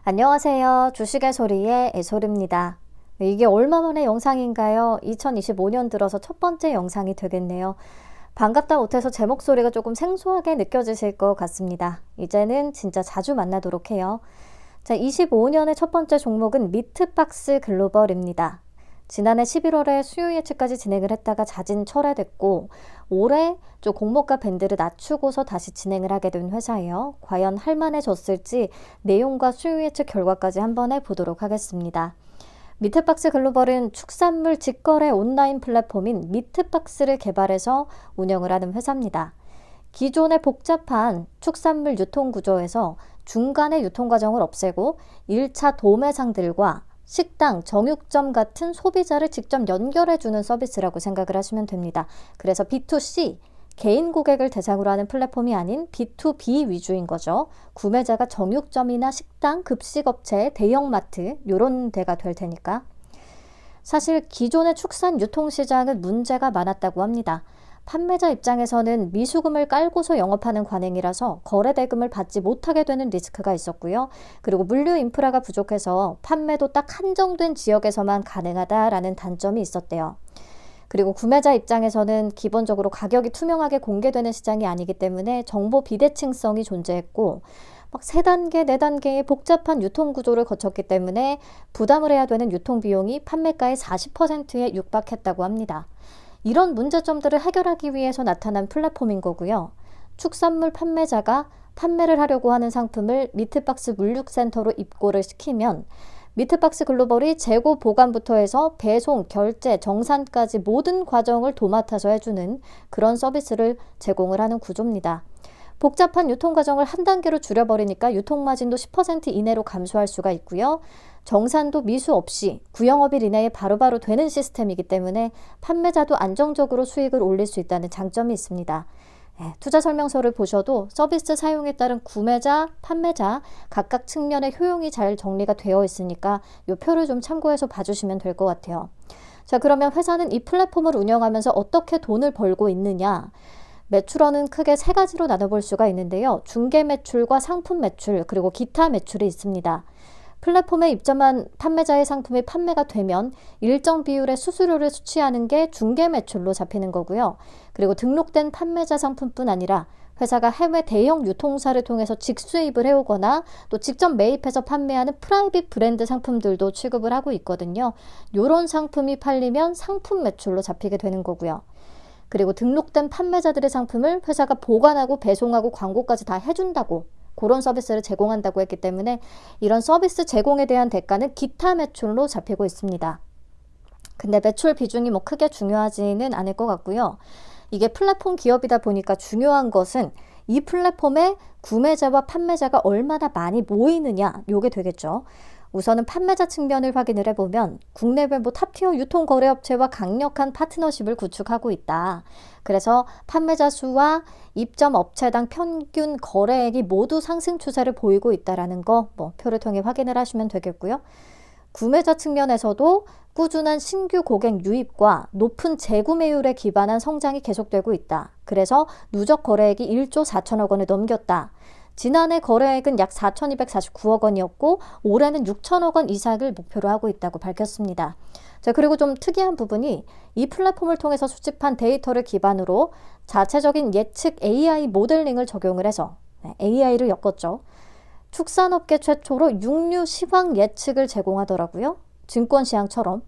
안녕하세요. 주식의 소리의 애솔입니다. 이게 얼마 만의 영상인가요? 2025년 들어서 첫 번째 영상이 되겠네요. 반갑다 못해서 제 목소리가 조금 생소하게 느껴지실 것 같습니다. 이제는 진짜 자주 만나도록 해요. 자, 25년의 첫 번째 종목은 미트박스 글로벌입니다. 지난해 11월에 수요 예측까지 진행을 했다가 자진 철회됐고 올해 좀 공모가 밴드를 낮추고서 다시 진행을 하게 된 회사예요. 과연 할만해졌을지 내용과 수요 예측 결과까지 한번 해보도록 하겠습니다. 미트박스 글로벌은 축산물 직거래 온라인 플랫폼인 미트박스를 개발해서 운영을 하는 회사입니다. 기존의 복잡한 축산물 유통 구조에서 중간의 유통 과정을 없애고 1차 도매상들과 식당, 정육점 같은 소비자를 직접 연결해주는 서비스라고 생각을 하시면 됩니다. 그래서 B2C, 개인 고객을 대상으로 하는 플랫폼이 아닌 B2B 위주인 거죠. 구매자가 정육점이나 식당, 급식업체, 대형마트 이런 데가 될 테니까. 사실 기존의 축산 유통시장은 문제가 많았다고 합니다. 판매자 입장에서는 미수금을 깔고서 영업하는 관행이라서 거래 대금을 받지 못하게 되는 리스크가 있었고요. 그리고 물류 인프라가 부족해서 판매도 딱 한정된 지역에서만 가능하다라는 단점이 있었대요. 그리고 구매자 입장에서는 기본적으로 가격이 투명하게 공개되는 시장이 아니기 때문에 정보 비대칭성이 존재했고 막 3단계, 4단계의 복잡한 유통 구조를 거쳤기 때문에 부담을 해야 되는 유통 비용이 판매가의 40%에 육박했다고 합니다. 이런 문제점들을 해결하기 위해서 나타난 플랫폼인 거고요. 축산물 판매자가 판매를 하려고 하는 상품을 미트박스 물류센터로 입고를 시키면 미트박스 글로벌이 재고 보관부터 해서 배송, 결제, 정산까지 모든 과정을 도맡아서 해주는 그런 서비스를 제공을 하는 구조입니다. 복잡한 유통 과정을 한 단계로 줄여버리니까 유통 마진도 10% 이내로 감소할 수가 있고요. 정산도 미수 없이 구영업일 이내에 바로바로 되는 시스템이기 때문에 판매자도 안정적으로 수익을 올릴 수 있다는 장점이 있습니다. 투자 설명서를 보셔도 서비스 사용에 따른 구매자, 판매자 각각 측면의 효용이 잘 정리가 되어 있으니까 이 표를 좀 참고해서 봐주시면 될 것 같아요. 자, 그러면 회사는 이 플랫폼을 운영하면서 어떻게 돈을 벌고 있느냐? 매출원은 크게 3가지로 나눠볼 수가 있는데요. 중개 매출과 상품 매출, 그리고 기타 매출이 있습니다. 플랫폼에 입점한 판매자의 상품이 판매가 되면 일정 비율의 수수료를 수취하는 게 중개 매출로 잡히는 거고요. 그리고 등록된 판매자 상품뿐 아니라 회사가 해외 대형 유통사를 통해서 직수입을 해오거나 또 직접 매입해서 판매하는 프라이빗 브랜드 상품들도 취급을 하고 있거든요. 이런 상품이 팔리면 상품 매출로 잡히게 되는 거고요. 그리고 등록된 판매자들의 상품을 회사가 보관하고 배송하고 광고까지 다 해준다고 그런 서비스를 제공한다고 했기 때문에 이런 서비스 제공에 대한 대가는 기타 매출로 잡히고 있습니다. 근데 매출 비중이 뭐 크게 중요하지는 않을 것 같고요. 이게 플랫폼 기업이다 보니까 중요한 것은 이 플랫폼에 구매자와 판매자가 얼마나 많이 모이느냐 요게 되겠죠. 우선은 판매자 측면을 확인을 해보면 국내외 탑티어 유통거래업체와 강력한 파트너십을 구축하고 있다. 그래서 판매자 수와 입점 업체당 평균 거래액이 모두 상승 추세를 보이고 있다는 거 표를 통해 확인을 하시면 되겠고요. 구매자 측면에서도 꾸준한 신규 고객 유입과 높은 재구매율에 기반한 성장이 계속되고 있다. 그래서 누적 거래액이 1조 4천억 원을 넘겼다. 지난해 거래액은 약 4,249억 원이었고 올해는 6천억 원 이상을 목표로 하고 있다고 밝혔습니다. 자, 그리고 좀 특이한 부분이 이 플랫폼을 통해서 수집한 데이터를 기반으로 자체적인 예측 AI 모델링을 적용을 해서 AI를 엮었죠. 축산업계 최초로 육류 시황 예측을 제공하더라고요. 증권시황처럼.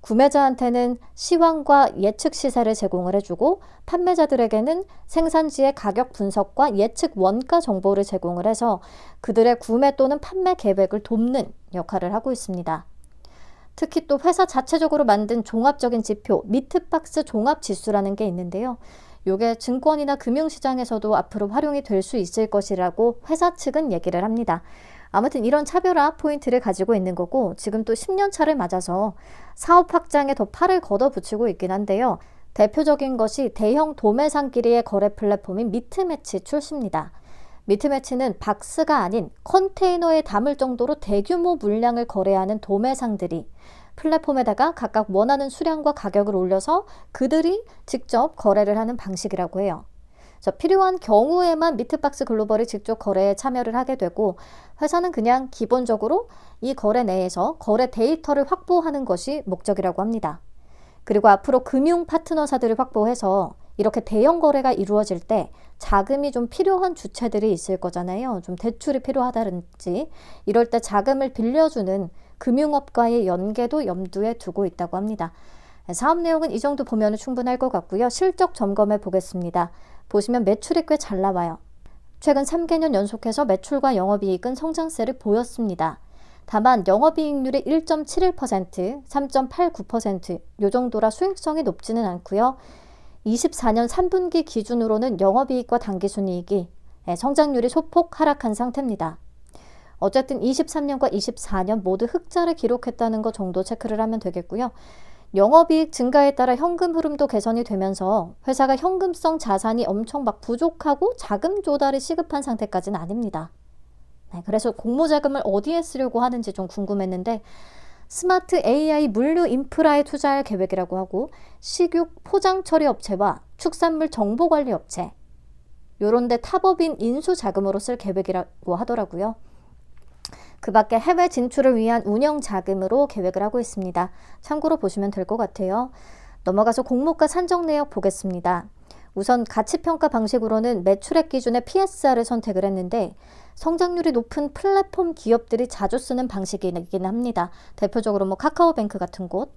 구매자한테는 시황과 예측 시세를 제공을 해주고 판매자들에게는 생산지의 가격 분석과 예측 원가 정보를 제공을 해서 그들의 구매 또는 판매 계획을 돕는 역할을 하고 있습니다. 특히 또 회사 자체적으로 만든 종합적인 지표, 미트박스 종합지수라는 게 있는데요. 이게 증권이나 금융시장에서도 앞으로 활용이 될 수 있을 것이라고 회사 측은 얘기를 합니다. 아무튼 이런 차별화 포인트를 가지고 있는 거고 지금 또 10년 차를 맞아서 사업 확장에 더 팔을 걷어붙이고 있긴 한데요. 대표적인 것이 대형 도매상끼리의 거래 플랫폼인 미트매치 출시입니다. 미트매치는 박스가 아닌 컨테이너에 담을 정도로 대규모 물량을 거래하는 도매상들이 플랫폼에다가 각각 원하는 수량과 가격을 올려서 그들이 직접 거래를 하는 방식이라고 해요. 그래서 필요한 경우에만 미트박스 글로벌이 직접 거래에 참여를 하게 되고 회사는 그냥 기본적으로 이 거래 내에서 거래 데이터를 확보하는 것이 목적이라고 합니다. 그리고 앞으로 금융 파트너사들을 확보해서 이렇게 대형 거래가 이루어질 때 자금이 좀 필요한 주체들이 있을 거잖아요. 좀 대출이 필요하다든지 이럴 때 자금을 빌려주는 금융업과의 연계도 염두에 두고 있다고 합니다. 사업 내용은 이 정도 보면 충분할 것 같고요. 실적 점검해 보겠습니다. 보시면 매출이 꽤 잘 나와요. 최근 3개년 연속해서 매출과 영업이익은 성장세를 보였습니다. 다만 영업이익률이 1.71%, 3.89% 이 정도라 수익성이 높지는 않고요. 24년 3분기 기준으로는 영업이익과 당기순이익이 성장률이 소폭 하락한 상태입니다. 어쨌든 23년과 24년 모두 흑자를 기록했다는 것 정도 체크를 하면 되겠고요. 영업이익 증가에 따라 현금 흐름도 개선이 되면서 회사가 현금성 자산이 엄청 막 부족하고 자금 조달이 시급한 상태까지는 아닙니다. 그래서 공모자금을 어디에 쓰려고 하는지 좀 궁금했는데 스마트 AI 물류 인프라에 투자할 계획이라고 하고 식육 포장 처리 업체와 축산물 정보 관리 업체 요런 데 타법인 인수 자금으로 쓸 계획이라고 하더라고요. 그 밖에 해외 진출을 위한 운영 자금으로 계획을 하고 있습니다. 참고로 보시면 될 것 같아요. 넘어가서 공모가 산정 내역 보겠습니다. 우선 가치평가 방식으로는 매출액 기준의 PSR을 선택을 했는데 성장률이 높은 플랫폼 기업들이 자주 쓰는 방식이긴 합니다. 대표적으로 뭐 카카오뱅크 같은 곳.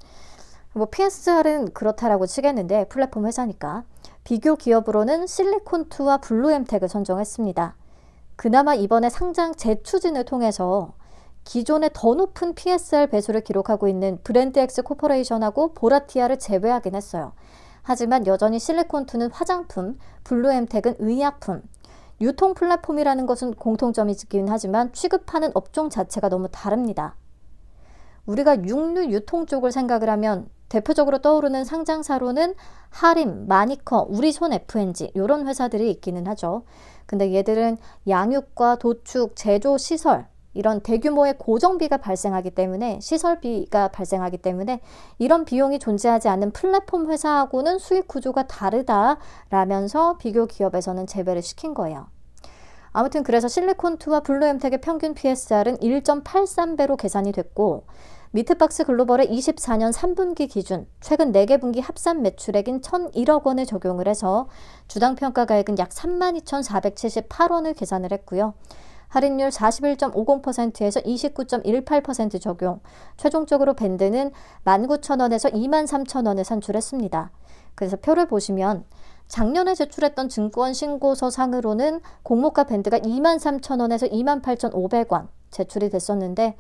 뭐 PSR은 그렇다라고 치겠는데 플랫폼 회사니까. 비교 기업으로는 실리콘투와 블루엠텍을 선정했습니다. 그나마 이번에 상장 재추진을 통해서 기존에 더 높은 PSR 배수를 기록하고 있는 브랜드엑스 코퍼레이션하고 보라티아를 제외하긴 했어요. 하지만 여전히 실리콘투는 화장품, 블루엠텍은 의약품, 유통 플랫폼이라는 것은 공통점이 있긴 하지만 취급하는 업종 자체가 너무 다릅니다. 우리가 육류 유통 쪽을 생각을 하면 대표적으로 떠오르는 상장사로는 하림, 마니커, 우리손 FNG 이런 회사들이 있기는 하죠. 근데 얘들은 양육과 도축, 제조, 시설 이런 대규모의 고정비가 발생하기 때문에 시설비가 발생하기 때문에 이런 비용이 존재하지 않는 플랫폼 회사하고는 수익 구조가 다르다라면서 비교 기업에서는 제외를 시킨 거예요. 아무튼 그래서 실리콘투와 블루엠텍의 평균 PSR은 1.83배로 계산이 됐고 미트박스 글로벌의 24년 3분기 기준 최근 4개 분기 합산 매출액인 1,001억 원을 적용을 해서 주당 평가가액은 약 32,478원을 계산을 했고요. 할인율 41.50%에서 29.18% 적용, 최종적으로 밴드는 19,000원에서 23,000원을 산출했습니다. 그래서 표를 보시면 작년에 제출했던 증권 신고서 상으로는 공모가 밴드가 23,000원에서 28,500원 제출이 됐었는데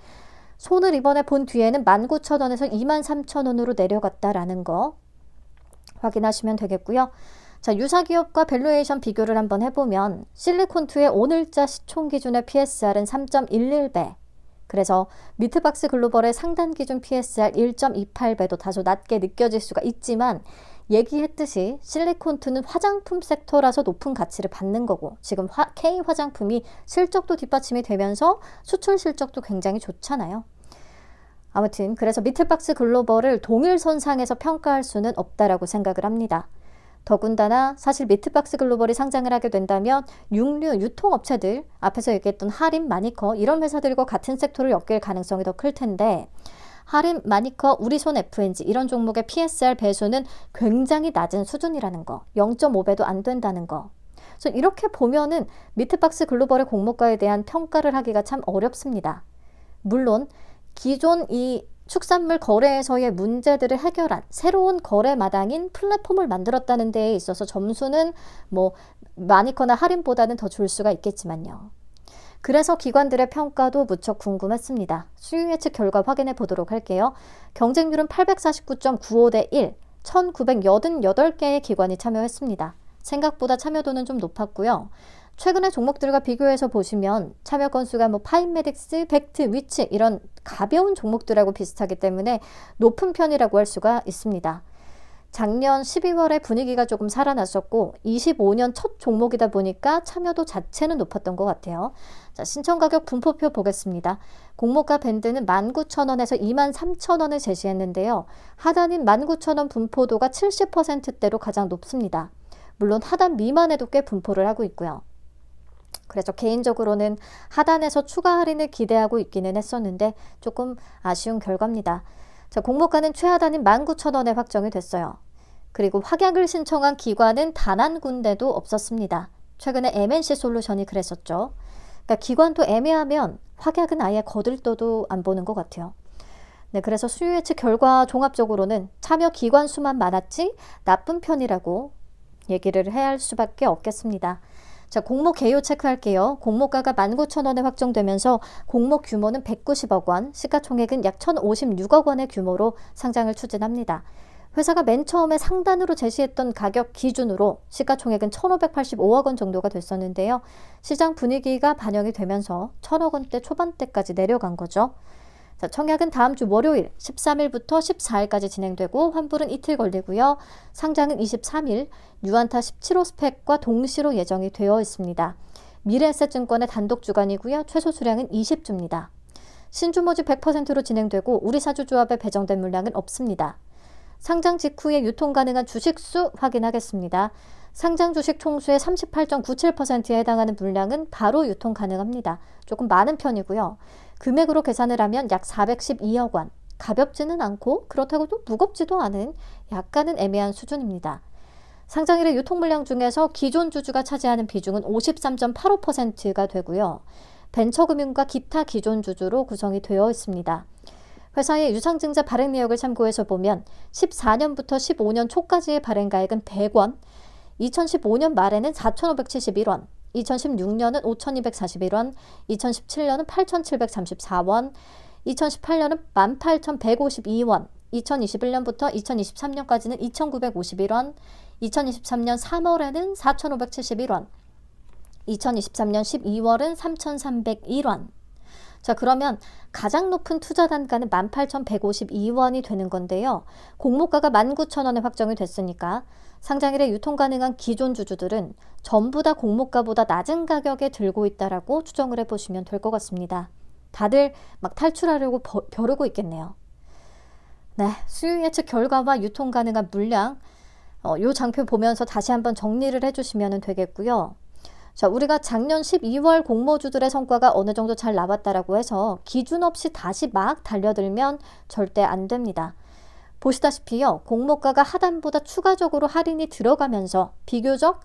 손을 이번에 본 뒤에는 19,000원에서 23,000원으로 내려갔다라는 거 확인하시면 되겠고요. 자, 유사기업과 밸류에이션 비교를 한번 해보면 실리콘투의 오늘자 시총 기준의 PSR은 3.11배, 그래서 미트박스 글로벌의 상단 기준 PSR 1.28배도 다소 낮게 느껴질 수가 있지만 얘기했듯이 실리콘투는 화장품 섹터라서 높은 가치를 받는 거고 지금 K 화장품이 실적도 뒷받침이 되면서 수출 실적도 굉장히 좋잖아요. 아무튼 그래서 미트박스 글로벌을 동일선상에서 평가할 수는 없다라고 생각을 합니다. 더군다나 사실 미트박스 글로벌이 상장을 하게 된다면 육류 유통업체들 앞에서 얘기했던 하림, 마니커 이런 회사들과 같은 섹터를 엮일 가능성이 더 클 텐데 하림, 마니커, 우리손 FNG 이런 종목의 PSR 배수는 굉장히 낮은 수준이라는 거, 0.5배도 안 된다는 거. 그래서 이렇게 보면은 미트박스 글로벌의 공모가에 대한 평가를 하기가 참 어렵습니다. 물론 기존 이 축산물 거래에서의 문제들을 해결한 새로운 거래 마당인 플랫폼을 만들었다는 데에 있어서 점수는 뭐 마니커나 할인보다는 더 줄 수가 있겠지만요. 그래서 기관들의 평가도 무척 궁금했습니다. 수요 예측 결과 확인해 보도록 할게요. 경쟁률은 849.95 대 1, 1988개의 기관이 참여했습니다. 생각보다 참여도는 좀 높았고요. 최근의 종목들과 비교해서 보시면 참여 건수가 뭐 파인메딕스, 벡트, 위치 이런 가벼운 종목들하고 비슷하기 때문에 높은 편이라고 할 수가 있습니다. 작년 12월에 분위기가 조금 살아났었고 25년 첫 종목이다 보니까 참여도 자체는 높았던 것 같아요. 자, 신청 가격 분포표 보겠습니다. 공모가 밴드는 19,000원에서 23,000원을 제시했는데요. 하단인 19,000원 분포도가 70%대로 가장 높습니다. 물론 하단 미만에도 꽤 분포를 하고 있고요. 그래서 개인적으로는 하단에서 추가 할인을 기대하고 있기는 했었는데 조금 아쉬운 결과입니다. 자, 공모가는 최하단인 19,000원에 확정이 됐어요. 그리고 확약을 신청한 기관은 단 한 군데도 없었습니다. 최근에 MNC 솔루션이 그랬었죠. 그러니까 기관도 애매하면 확약은 아예 거들떠도 안 보는 것 같아요. 네, 그래서 수요 예측 결과 종합적으로는 참여 기관 수만 많았지 나쁜 편이라고 얘기를 해야 할 수밖에 없겠습니다. 자, 공모 개요 체크할게요. 공모가가 19,000원에 확정되면서 공모 규모는 190억 원, 시가총액은 약 1,056억 원의 규모로 상장을 추진합니다. 회사가 맨 처음에 상단으로 제시했던 가격 기준으로 시가총액은 1,585억 원 정도가 됐었는데요. 시장 분위기가 반영이 되면서 1,000억 원대 초반대까지 내려간 거죠. 자, 청약은 다음 주 월요일 13일부터 14일까지 진행되고 환불은 이틀 걸리고요. 상장은 23일 유안타 17호 스펙과 동시로 예정이 되어 있습니다. 미래에셋증권의 단독 주관이고요. 최소 수량은 20주입니다. 신주 모집 100%로 진행되고 우리사주조합에 배정된 물량은 없습니다. 상장 직후에 유통 가능한 주식수 확인하겠습니다. 상장 주식 총수의 38.97%에 해당하는 물량은 바로 유통 가능합니다. 조금 많은 편이고요. 금액으로 계산을 하면 약 412억 원. 가볍지는 않고 그렇다고 또 무겁지도 않은 약간은 애매한 수준입니다. 상장일의 유통 물량 중에서 기존 주주가 차지하는 비중은 53.85%가 되고요. 벤처금융과 기타 기존 주주로 구성이 되어 있습니다. 회사의 유상증자 발행 내역을 참고해서 보면 14년부터 15년 초까지의 발행가액은 100원, 2015년 말에는 4,571원, 2016년은 5,241원, 2017년은 8,734원, 2018년은 18,152원, 2021년부터 2023년까지는 2,951원, 2023년 3월에는 4,571원, 2023년 12월은 3,301원. 자, 그러면 가장 높은 투자 단가는 18,152원이 되는 건데요. 공모가가 19,000원에 확정이 됐으니까 상장일에 유통 가능한 기존 주주들은 전부 다 공모가보다 낮은 가격에 들고 있다라고 추정을 해보시면 될 것 같습니다. 다들 막 탈출하려고 벼르고 있겠네요. 네, 수요 예측 결과와 유통 가능한 물량, 요 장표 보면서 다시 한번 정리를 해주시면 되겠고요. 자, 우리가 작년 12월 공모주들의 성과가 어느 정도 잘 나왔다라고 해서 기준 없이 다시 막 달려들면 절대 안 됩니다. 보시다시피요, 공모가가 하단보다 추가적으로 할인이 들어가면서 비교적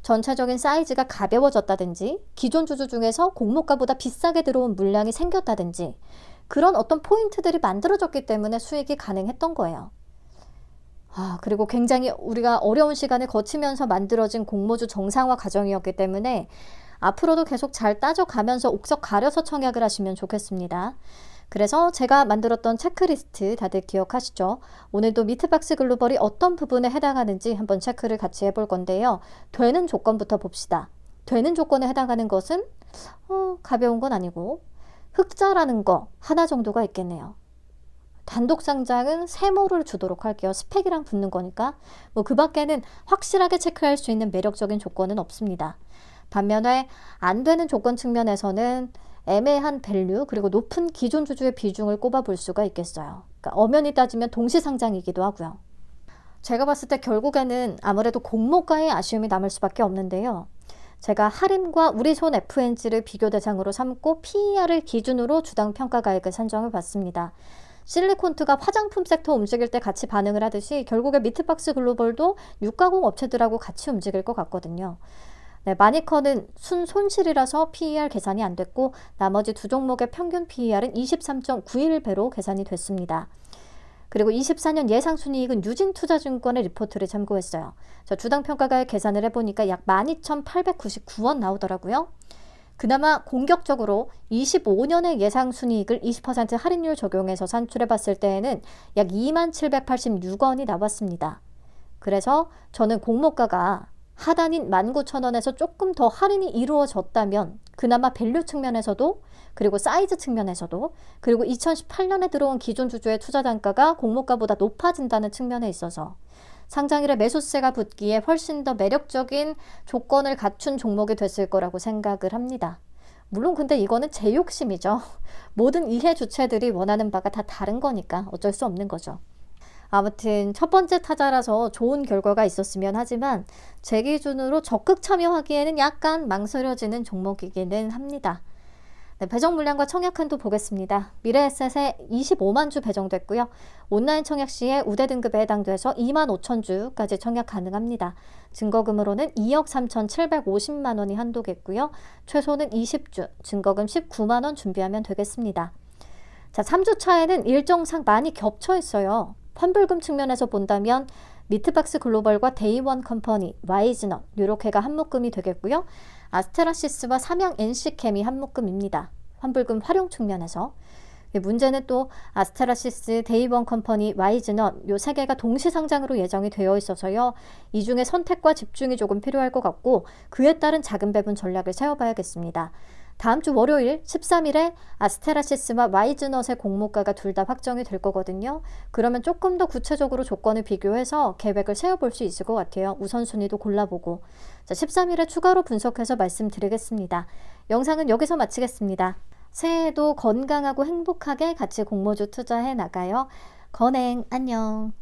전체적인 사이즈가 가벼워졌다든지 기존 주주 중에서 공모가보다 비싸게 들어온 물량이 생겼다든지 그런 어떤 포인트들이 만들어졌기 때문에 수익이 가능했던 거예요. 그리고 굉장히 우리가 어려운 시간을 거치면서 만들어진 공모주 정상화 과정이었기 때문에 앞으로도 계속 잘 따져가면서 옥석 가려서 청약을 하시면 좋겠습니다. 그래서 제가 만들었던 체크리스트 다들 기억하시죠? 오늘도 미트박스 글로벌이 어떤 부분에 해당하는지 한번 체크를 같이 해볼 건데요. 되는 조건부터 봅시다. 되는 조건에 해당하는 것은 가벼운 건 아니고 흑자라는 거 하나 정도가 있겠네요. 단독 상장은 세모를 주도록 할게요. 스펙이랑 붙는 거니까. 그 밖에는 확실하게 체크할 수 있는 매력적인 조건은 없습니다. 반면에 안 되는 조건 측면에서는 애매한 밸류 그리고 높은 기존 주주의 비중을 꼽아볼 수가 있겠어요. 그러니까 엄연히 따지면 동시상장이기도 하고요. 제가 봤을 때 결국에는 아무래도 공모가의 아쉬움이 남을 수밖에 없는데요. 제가 할인과 우리손 FNG를 비교 대상으로 삼고 PER을 기준으로 주당 평가가액을 산정해 봤습니다. 실리콘트가 화장품 섹터 움직일 때 같이 반응을 하듯이 결국에 미트박스 글로벌도 육가공 업체들하고 같이 움직일 것 같거든요. 네, 마니커는 순손실이라서 PER 계산이 안 됐고 나머지 두 종목의 평균 PER은 23.91배로 계산이 됐습니다. 그리고 24년 예상순이익은 유진투자증권의 리포트를 참고했어요. 주당 평가가액 계산을 해보니까 약 12,899원 나오더라고요. 그나마 공격적으로 25년의 예상순이익을 20% 할인율 적용해서 산출해봤을 때에는 약 2786원이 나왔습니다. 그래서 저는 공모가가 하단인 19,000원에서 조금 더 할인이 이루어졌다면 그나마 밸류 측면에서도 그리고 사이즈 측면에서도 그리고 2018년에 들어온 기존 주주의 투자 단가가 공모가보다 높아진다는 측면에 있어서 상장일에 매수세가 붙기에 훨씬 더 매력적인 조건을 갖춘 종목이 됐을 거라고 생각을 합니다. 물론 근데 이거는 제 욕심이죠. 모든 이해 주체들이 원하는 바가 다 다른 거니까 어쩔 수 없는 거죠. 아무튼 첫 번째 타자라서 좋은 결과가 있었으면 하지만 제 기준으로 적극 참여하기에는 약간 망설여지는 종목이기는 합니다. 네, 배정 물량과 청약 한도 보겠습니다. 미래에셋에 25만 주 배정됐고요. 온라인 청약 시에 우대 등급에 해당돼서 2만 5천 주까지 청약 가능합니다. 증거금으로는 2억 3,750만 원이 한도겠고요. 최소는 20주, 증거금 19만 원 준비하면 되겠습니다. 자, 3주 차에는 일정상 많이 겹쳐 있어요. 환불금 측면에서 본다면 미트박스 글로벌과 데이원 컴퍼니, 와이즈넛 이렇게가 한묶음이 되겠고요. 아스테라시스와 삼양 NC캠이 한묶음입니다. 환불금 활용 측면에서. 문제는 또 아스테라시스, 데이원 컴퍼니, 와이즈넛 요 세 개가 동시 상장으로 예정이 되어 있어서요. 이 중에 선택과 집중이 조금 필요할 것 같고 그에 따른 자금 배분 전략을 세워봐야겠습니다. 다음 주 월요일 13일에 아스테라시스와 와이즈넛의 공모가가 둘 다 확정이 될 거거든요. 그러면 조금 더 구체적으로 조건을 비교해서 계획을 세워볼 수 있을 것 같아요. 우선순위도 골라보고. 자, 13일에 추가로 분석해서 말씀드리겠습니다. 영상은 여기서 마치겠습니다. 새해에도 건강하고 행복하게 같이 공모주 투자해 나가요. 건행 안녕.